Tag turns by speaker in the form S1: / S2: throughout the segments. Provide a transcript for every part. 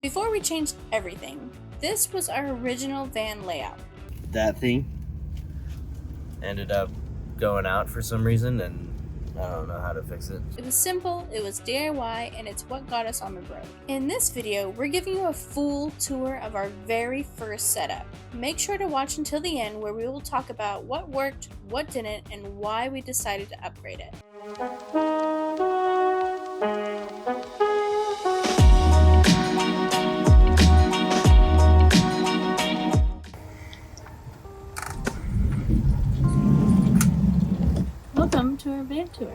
S1: Before we changed everything, this was our original van layout.
S2: That thing ended up going out for some reason, and I don't know how to fix it.
S1: It was simple, it was DIY, and it's what got us on the road. In this video, we're giving you a full tour of our very first setup. Make sure to watch until the end where we will talk about what worked, what didn't, and why we decided to upgrade it. Welcome to our van tour.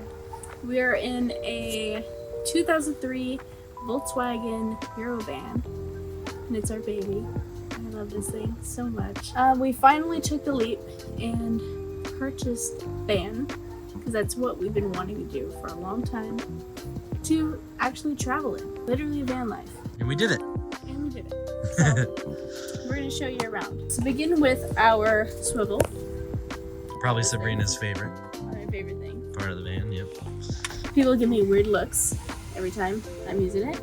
S1: We are in a 2003 Volkswagen Eurovan, and it's our baby. I love this thing so much. We finally took the leap and purchased a van, because that's what we've been wanting to do for a long time, to actually travel in. Literally van life.
S2: And we did it.
S1: And we did it. So, we're going to show you around. So begin with our swivel.
S2: Probably Sabrina's favorite
S1: My favorite thing.
S2: part of the van, yep.
S1: People give me weird looks every time I'm using it,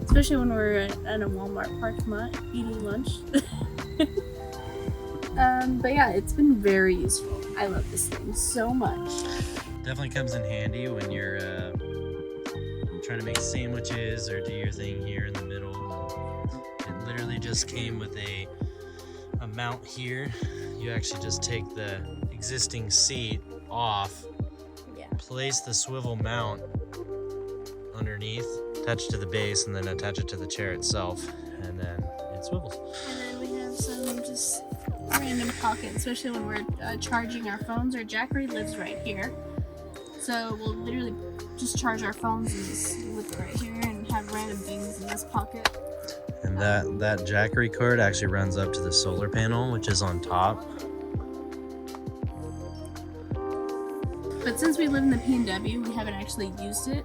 S1: especially when we're at a Walmart parking lot eating lunch. But yeah, it's been very useful. I love this thing so much.
S2: Definitely comes in handy when you're trying to make sandwiches or do your thing here in the middle. It literally just came with a mount here. You actually just take the existing seat off, place the swivel mount underneath, attach it to the base, and then attach it to the chair itself, and then it swivels.
S1: And then we have some just random pockets, especially when we're charging our phones. Our Jackery lives right here, so we'll literally just charge our phones and just whip it right here and have random things in this pocket.
S2: And that Jackery cord actually runs up to the solar panel, which is on top.
S1: But since we live in the P&W, we haven't actually used it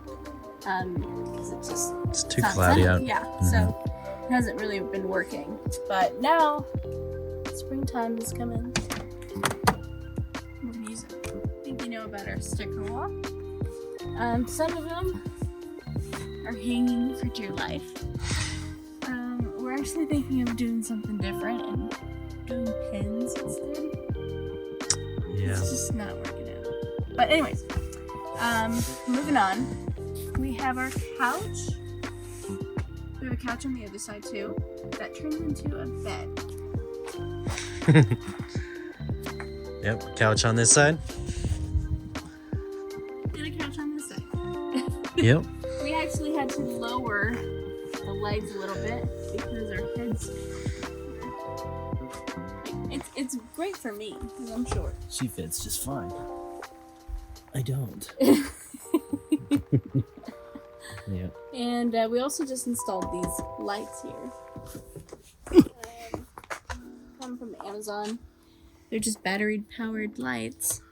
S1: because
S2: It's too cloudy out.
S1: Yeah, so it hasn't really been working. But now, springtime is coming. We're gonna use it. I think you know about our sticker wall. Some of them are hanging for dear life. We're actually thinking of doing something different and doing pins instead.
S2: Yeah.
S1: It's just not working out. But anyways, moving on. We have our couch. We have a couch on the other side too. That turns into a bed.
S2: Yep, couch on this side.
S1: And a couch on this side.
S2: Yep.
S1: We actually had to lower the legs a little bit because our heads. It's great for me because I'm short.
S2: She fits just fine. I don't. Yeah.
S1: And we also just installed these lights here. Come from Amazon. They're just battery-powered lights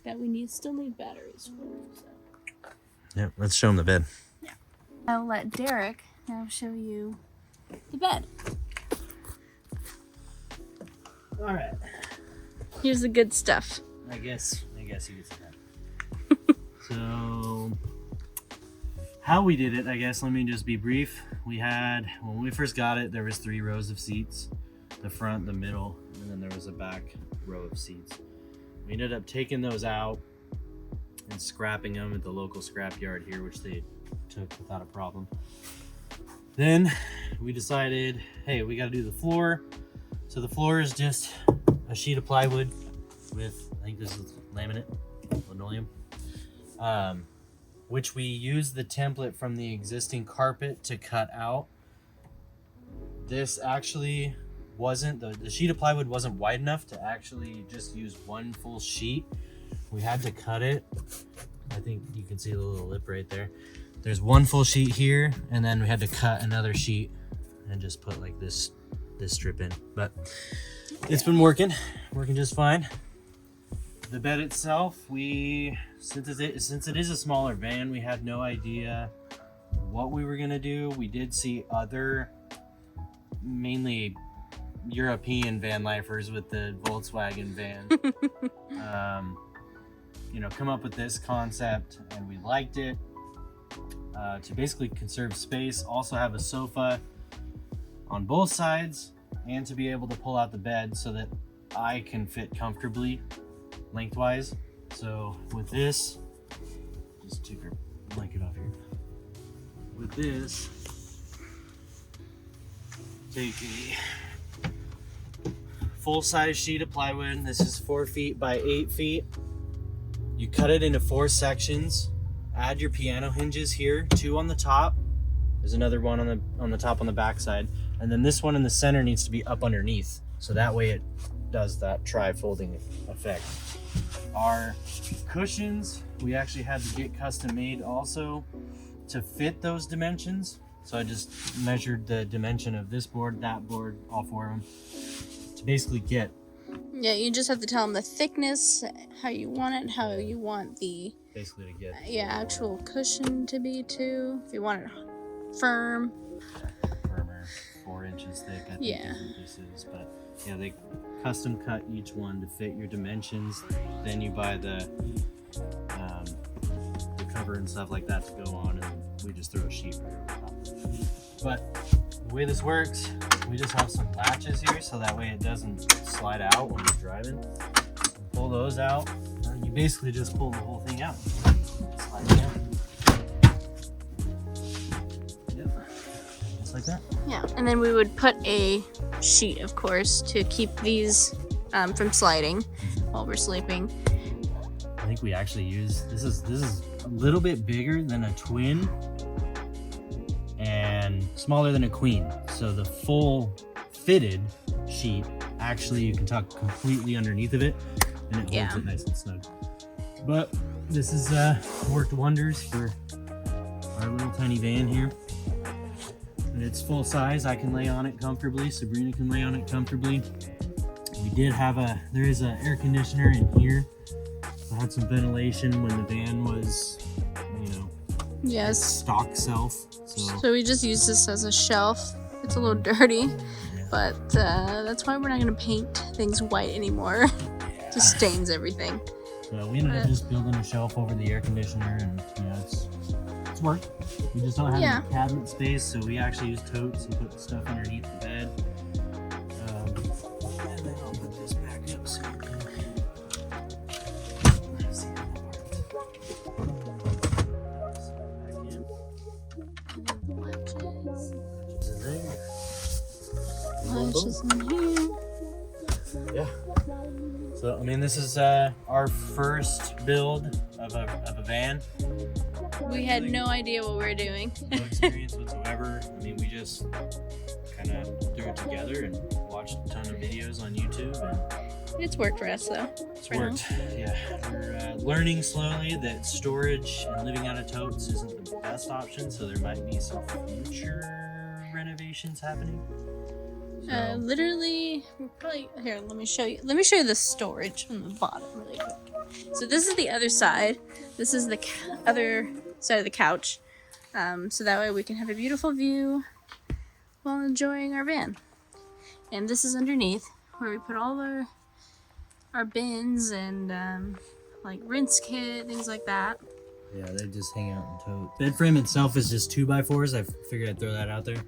S1: that we still need batteries for. So.
S2: Yep, let's show him the bed.
S1: Yeah. I'll let Derek now show you the bed.
S2: All right.
S1: Here's the good stuff.
S2: I guess you could say that. So, how we did it, I guess, let me just be brief. We had, when we first got it, there was 3 rows of seats. The front, the middle, and then there was a back row of seats. We ended up taking those out and scrapping them at the local scrap yard here, which they took without a problem. Then we decided, hey, we got to do the floor. So the floor is just a sheet of plywood with, I think this is laminate, linoleum, which we used the template from the existing carpet to cut out. This actually wasn't, the sheet of plywood wasn't wide enough to actually just use one full sheet. We had to cut it. I think you can see the little lip right there. There's one full sheet here, and then we had to cut another sheet and just put like this strip in. But it's been working just fine. The bed itself, since it is a smaller van, we had no idea what we were gonna do. We did see other, mainly European van lifers with the Volkswagen van, come up with this concept, and we liked it. To basically conserve space, also have a sofa on both sides and to be able to pull out the bed so that I can fit comfortably lengthwise. So with this, just take our blanket off here. With this, take a full-size sheet of plywood. This is 4 feet by 8 feet. You cut it into 4 sections. Add your piano hinges here, 2 on the top. There's another one on the top on the back side, and then this one in the center needs to be up underneath, so that way it does that tri-folding effect. Our cushions, we actually had to get custom made also to fit those dimensions. So I just measured the dimension of this board, that board, all 4 of them, to basically get.
S1: Yeah, you just have to tell them the thickness, how you want it, how you want the
S2: Basically to get.
S1: actual cushion to be too. If you want it firm.
S2: Firmer, 4 inches thick, I think
S1: Yeah.
S2: is what this is. But yeah, they custom cut each one to fit your dimensions. Then you buy the cover and stuff like that to go on, and we just throw a sheet right over top. But the way this works, we just have some latches here so that way it doesn't slide out when you're driving. Pull those out, and you basically just pull the whole thing out. Slide it down. Yep. Just like that.
S1: Yeah, and then we would put a sheet, of course, to keep these from sliding while we're sleeping.
S2: I think we actually use this is a little bit bigger than a twin and smaller than a queen. So the full fitted sheet, actually you can tuck completely underneath of it and it holds it nice and snug. But this has worked wonders for our little tiny van here. And it's full size. I can lay on it comfortably. Sabrina can lay on it comfortably. We did have there is an air conditioner in here. I had some ventilation when the van was,
S1: Yes.
S2: stock self.
S1: So we just use this as a shelf. It's a little dirty, but that's why we're not going to paint things white anymore. It just stains everything.
S2: So we ended up just building a shelf over the air conditioner, and it's worked. We just don't have any cabinet space, so we actually use totes and put stuff underneath the bed. And then I'll put this back up so you can see that
S1: Lashes in here.
S2: Yeah. So I mean, this is our first build of a van.
S1: We had no idea what we were doing.
S2: No experience whatsoever. I mean, we just kind of threw it together and watched a ton of videos on YouTube, and
S1: It's worked for us though.
S2: it's worked. Yeah, we're learning slowly that storage and living out of totes isn't the best option, so there might be some future renovations happening. So,
S1: Literally, we're probably here. Let me show you. Let me show you the storage from the bottom really quick. So this is the other side. This is the other side of the couch. So that way we can have a beautiful view while enjoying our van. And this is underneath where we put all our bins and like rinse kit, things like that.
S2: yeah, they just hang out in totes. Bed frame itself is just 2x4s. I figured I'd throw that out there.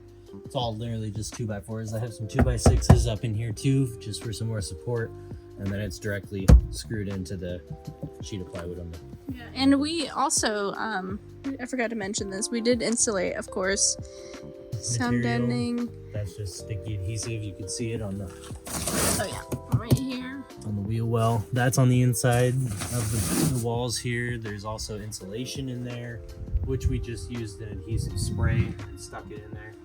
S2: It's all literally just 2x4s. I have some 2x6s up in here too, just for some more support. And then it's directly screwed into the sheet of plywood on the.
S1: Yeah, and we also, I forgot to mention this. We did insulate, of course, sound
S2: Material.
S1: deadening.
S2: That's just sticky adhesive. You can see it on the
S1: Oh yeah, right here.
S2: on the wheel well. That's on the inside of the walls here. There's also insulation in there, which we just used an adhesive spray and stuck it in there.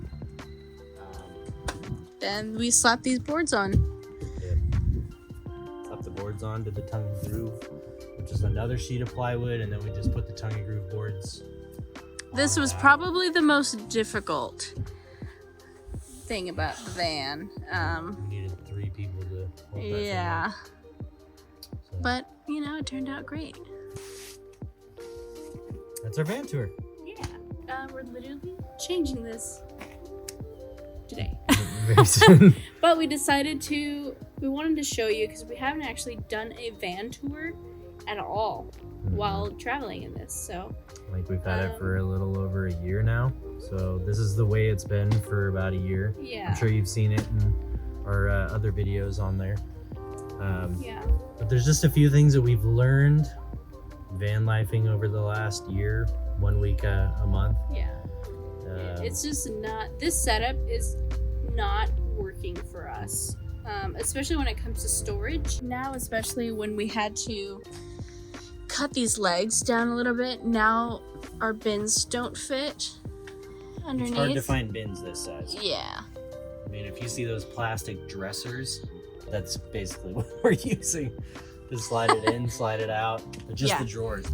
S1: Then we slap these boards on.
S2: Slap the boards on to the tongue and groove, which is another sheet of plywood, and then we just put the tongue and groove boards.
S1: This
S2: on
S1: was
S2: that.
S1: probably the most difficult thing about the van.
S2: We needed 3 people to hold that thing
S1: Yeah,
S2: up. So
S1: but it turned out great.
S2: that's our van tour.
S1: Yeah, we're literally changing this today.
S2: Very soon.
S1: But we wanted to show you because we haven't actually done a van tour at all while traveling in this. So
S2: Like we've had it for a little over a year now. So this is the way it's been for about a year.
S1: Yeah.
S2: I'm sure you've seen it in our other videos on there.
S1: Yeah.
S2: But there's just a few things that we've learned van lifing over the last year, 1 week a month.
S1: Yeah. It's just not, this setup is not working for us, especially when it comes to storage. Now, especially when we had to cut these legs down a little bit, now our bins don't fit underneath.
S2: It's hard to find bins this size.
S1: Yeah.
S2: I mean, if you see those plastic dressers, that's basically what we're using. Just slide it in, slide it out. Just the drawers.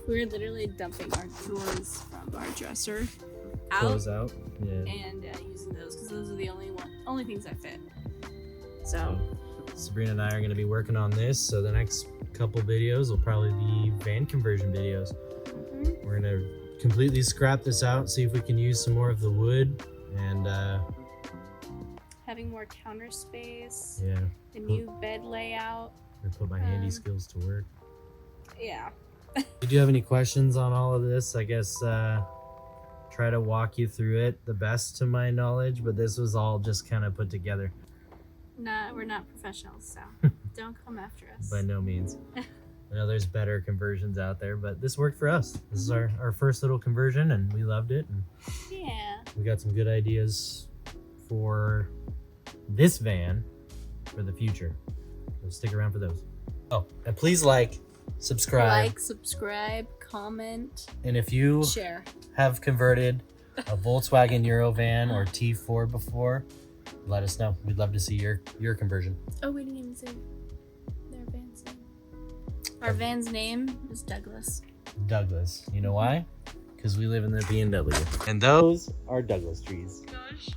S1: We're literally dumping our drawers from our dresser out,
S2: Close out. Yeah.
S1: and using those because those are the only things that fit. So
S2: Sabrina and I are going to be working on this. So the next couple videos will probably be van conversion videos. We're going to completely scrap this out, see if we can use some more of the wood, and
S1: having more counter space.
S2: yeah,
S1: The new bed layout.
S2: I put my handy skills to work.
S1: Yeah.
S2: Did you have any questions on all of this? I guess try to walk you through it the best to my knowledge, but this was all just kind of put together.
S1: Nah, we're not professionals, so don't come after us.
S2: By no means. I know there's better conversions out there, but this worked for us. This is our first little conversion, and we loved it. And
S1: yeah.
S2: we got some good ideas for this van for the future. So stick around for those. Oh, and please subscribe,
S1: comment,
S2: and if you
S1: share.
S2: have converted a Volkswagen Eurovan or T4 before, let us know. We'd love to see your conversion.
S1: Oh, we didn't even say their van's name. Our van's name is Douglas.
S2: Douglas. You know why? Because we live in the BMW. And those are Douglas trees.
S1: Gosh.